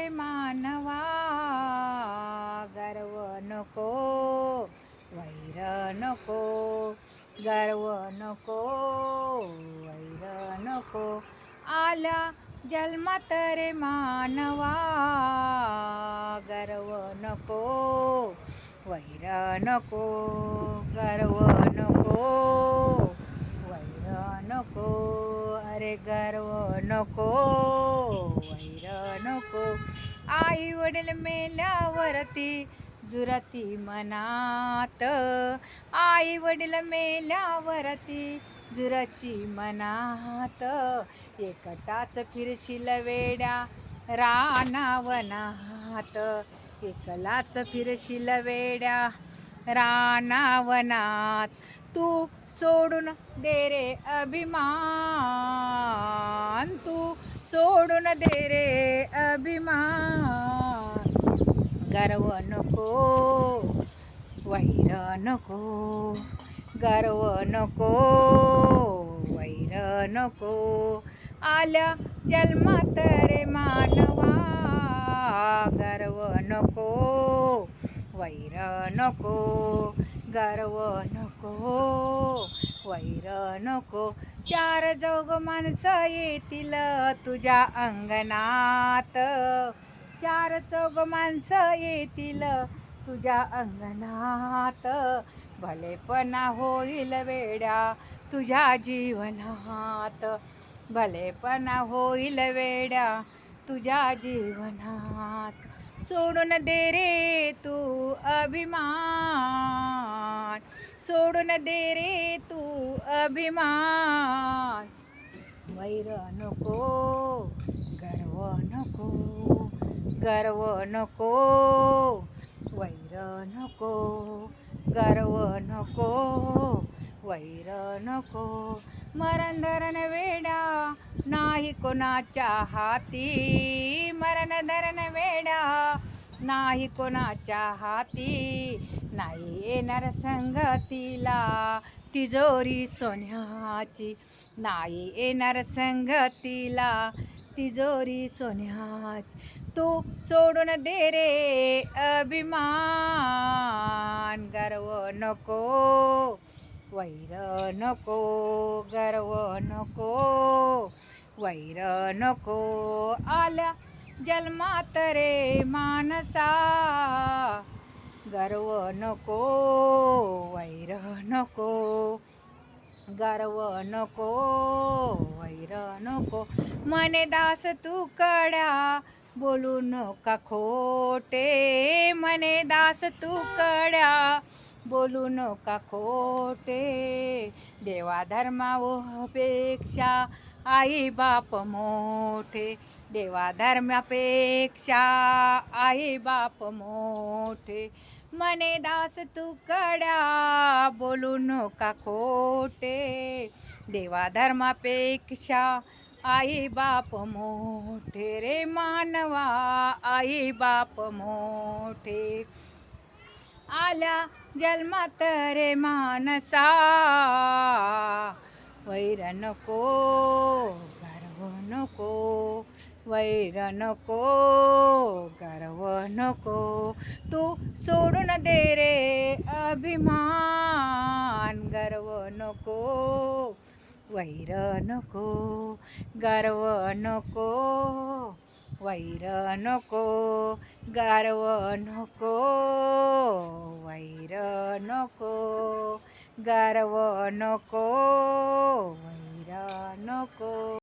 रे मानवा, गर्व नको, वैर नको, गर्व नको, वैर नको. आल्या जन्मात रे मानवा, गर्व नको, वैर नको, गर्व नको, वैर नको. अरे गर्व नको, वैर नको. आई वडील मेल्यावरती जुरती मनात, आई वडील मेल्यावरती जुरशी मनात. एकटाच फिरशील वेड्या रानावनात, एकलाच फिरशील वेड्या रानावनात. तू सोडून दे रे अभिमान, तू सोडून दे रे अभिमान. गर्व नको, वैर नको, गर्व नको, वैर नको. आल्या जन्मात रे मानवा, गर्व नको, वैर नको, गर्व नको, वैर नको. चार जोग माणसं येतील तुझ्या अंगणात, चार चौग माणसं येतील तुझ्या अंगणात. भलेपणा होईल वेड्या तुझ्या जीवनात, भलेपणा होईल वेड्या तुझ्या जीवनात. सोडून दे रे तू अभिमान, सोडून दे रे तू अभिमान. वैर नको, गर्व नको, गर्व नको, वैर नको, गर्व नको, वैर नको. मरण धरण वेड्या नाही कोणाच्या हाती, मरण धरण वेड्या नाही कोणाच्या हाती. नाही येणार संगतीला तिजोरी सोन्याची, नाही येणार संगतीला तिजोरी सोन्याची. तू सोडून दे रे अभिमान, गर्व नको, वैर नको, गर्व नको, वैर नको. आल्या जन्मात रे मानसा, गर्व नको, वैर नको, गर्व नको, वैर नको. मने दास तू कड्या बोलू नका खोटे, मने दास तू कड्या बोलू नका खोटे. देवा धर्मापेक्षा आई बाप मोठे, देवा धर्मापेक्षा आई बाप मोठे. मने दास तू कड्या बोलू नका खोटे, देवा धर्मापेक्षा आई बाप मोठे रे मानवा, आई बाप मोठे. आल्या जन्मात रे मानसा, वैर नको, गर्व नको, वैर नको, गर्व नको. तू सोडून दे रे अभिमान, गर्व नको, वैर नको, गर्व नको, वैर नको, गर्व नको, वैर नको, गर्व नको, वैर नको.